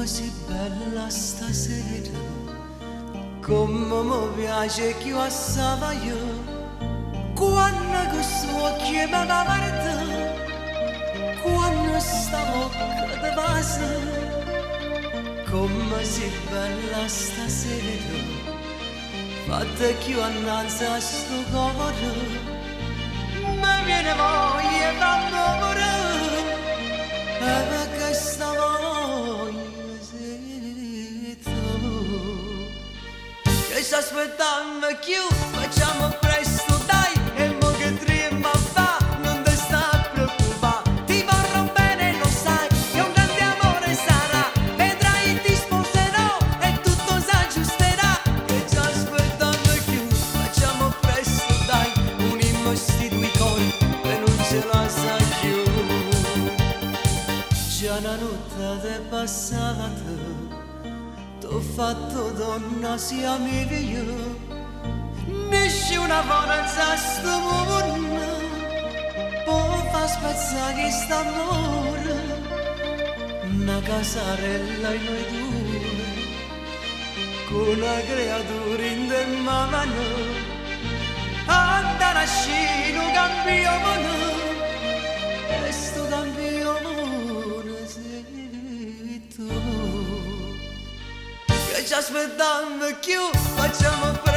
così bella stasera, come mi piace che io assai io, quando questo occhio mi guarda, quando sta bocca ti passa, come si bella stasera, fatta che io annanzi a sto cuore, mi viene voglia d'amore, e questa voglia sei tu. Che sto aspettando che io facciamo presto dai, e mo che trema fa, non ti sta preoccupare, ti vorrò bene lo sai, che un grande amore sarà, vedrai ti sposerò e tutto s'aggiusterà. Che sto aspettando che io facciamo presto dai, unimmo sti due cori e non ce la sa più. Già una notte è passata, t'ho fatto donna sia mia, nessuna forza a sto mondo può far spezzare st'amore, una casarella in noi due, con una creatura in te mano, andare a scino campione, e sto campione sei tu. Che ci aspettando che io facciamo presto